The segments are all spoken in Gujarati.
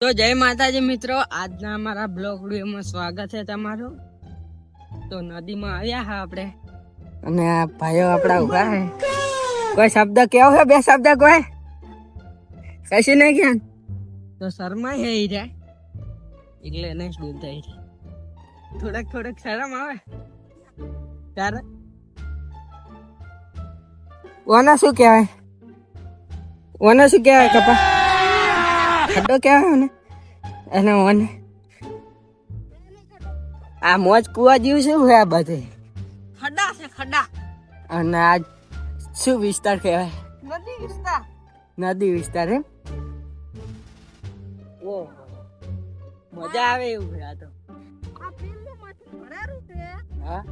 તો જય માતાજી મિત્રો, આજના અમારા બ્લોગ વિડીયોમાં સ્વાગત છે તમારું। તો નદીમાં આવ્યા હા આપણે, અને આ ભાઈઓ આપણા ઉભા છે। કોઈ શબ્દ કેવો છે? બે શબ્દ કોઈ કશું નહીં ક્યાં તો શરમાય હે ઈ જાય એટલે નહીં બોલતા ઈ થોડક શરમ આવે તારે। ઓને શું કહેવાય? ઓને શું કહેવાય? કપા ખડો કહેવાય ને એને ઓને આ મોજ કુવા જેવું શું છે? આ બધે ખડા છે ખડા। અને આ શું વિસ્તાર કહેવાય? નદી વિસ્તાર એમ। ઓ મજા આવે એવું છે આ તો। હા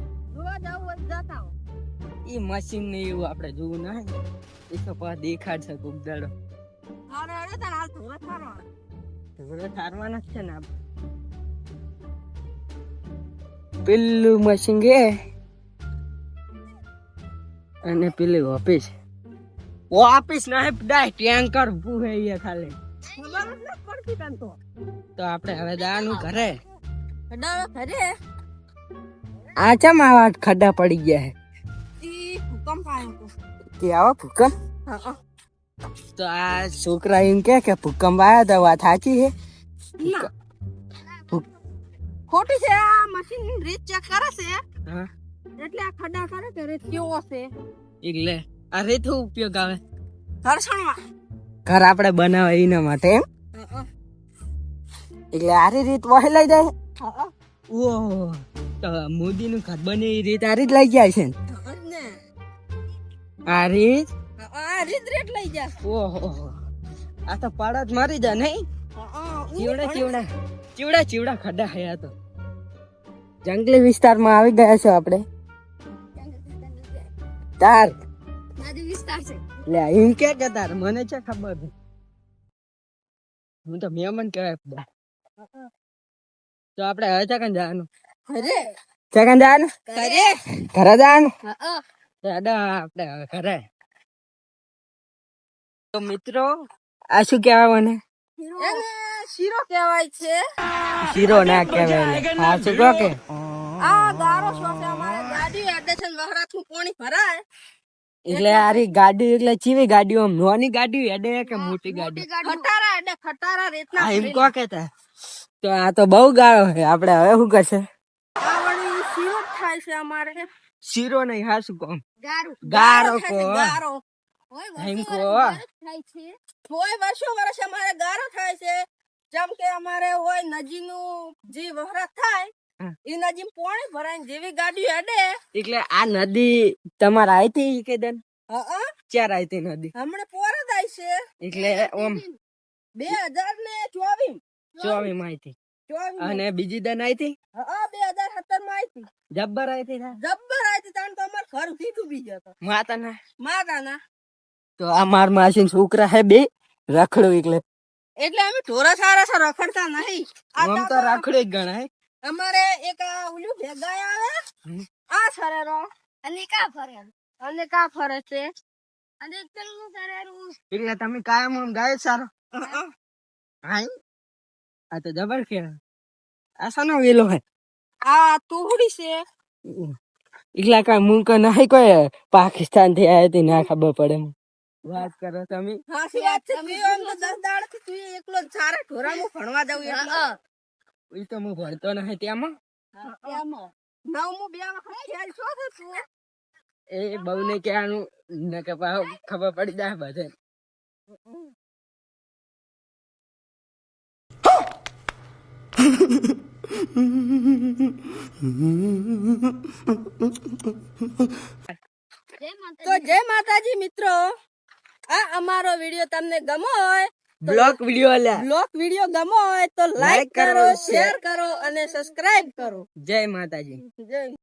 ઈ મશીન ને એવું આપણે જોવું ના એ તો દેખાડશે કોક દાડો થારવાના છે ને પેલું મશીન કે અને પેલી ઓફિસ ના ટેન્કર ઉભું છે અહીંયા ખાલી તો આપણે હવે જવાનું ઘરે। આ ચમ આવા ખड्डा પડી ગયા છે કે આવો ભૂકંપ? તો આ છોકરા એમ કે ભૂકંપ આવ્યો તો વાત સાચી છે? ખોટી છે। આ મશીન રીત ચેક કરે છે એટલે આ ખડા કરે કે રીત કેવો છે એટલે આ રીત નો ઉપયોગ આવે ઘર્ષણમાં ઘર આપણે બનાવે એના માટે એમ? એટલે આરી રીત વહી લઈ જાય। ઓહો તો મોદી નું ઘર બને એ રીત આ રીત લઈ જાય છે ને આ રીત રીત લઈ જાય। ઓહો આ તો પાડા જ મારી જાય નહીં? ચીવડા ખડા હે। આ તો જંગલી વિસ્તારમાં આવી ગયા છે આપણે તાર નદી વિસ્તાર છે લે એમ કે તાર મને છે ખબર છે હું તો મહેમાન કહેવાય। તો આપણે હવે ચકન જવાનું ચકન જવાનું ઘરે જવાનું દાદા આપણે હવે ઘરે। તો મિત્રો આ શું કહેવાય મને? શીરો કહેવાય છે। શીરો ના કહેવાય હા શું કહો કે આ ગારો છો છે અમારે ગાડી અડે છે વહરાતું પાણી ભરાય એટલે આરી ગાડી એટલે ચીવી ગાડીઓ નાની ગાડી અડે કે મોટી ગાડી? ખટારા અડે ખટારા રેતના એમ કહો કે તો આ તો બહુ ગાળો છે। આપણે હવે શું કરશે? આ વળી શીરો થાય છે અમારે શીરો નહીં હા શું કહો? ગારો કહો ગારો એમ કહો થાય છે। હોય વર્ષે અમારે ગારો થાય છે જેમ કે અમારે હોય નદીનું જે વહરાત થાય એ નદી પાણી ભરાય જેવી ગાડી અડે એટલે આ નદી તમારે આવી હતી કે દન ચાર આવી હતી નદી હમણે પોર જ આવી છે એટલે ઓમ 2024 માં આવી અને બીજી દન આવી હતી 2017 માં આવી જબ્બર આવી હતી જબ્બર આવી તાણ તો અમાર ઘર થી ડૂબી ગયો માતાના તો આ માર માસી છોકરા હે બે રખડો એટલે અમે ઢોરા સારા રખડતા નહીં આમ તો રખડે જ ગણાય। અમારે એક ઓલું ભેગા આવે આ સરેરો અને કા ફરે છે અને પેલું સરેરું એટલે તમે કાયમ આમ ગાય સારો હાઈ આ તો જબર કે આ સાનો વેલો હે આ તુહડી છે એટલે કા મુંક નહીં કોઈ પાકિસ્તાન થી આયા હતી ના ખબર પડે વાત કરો તમે હાસી વાત છે તું એમ તો 10 દાડ થી તું એકલો સારા ઢોરામાં ભણવા જાવ એટલે ઈ તો હું ભણતો નહીં ત્યાંમાં નવમું 2 વખત ખેલ છો તું એ બહુ ને કહેવાનું ન કે ખબર પડી જાય બધે। તો જય માતાજી મિત્રો, આ અમારો વિડિયો તમને ગમો હોય બ્લોગ વિડિયો ગમો હોય તો લાઈક કરો, શેર કરો અને સબસ્ક્રાઇબ કરો। જય માતાજી। જય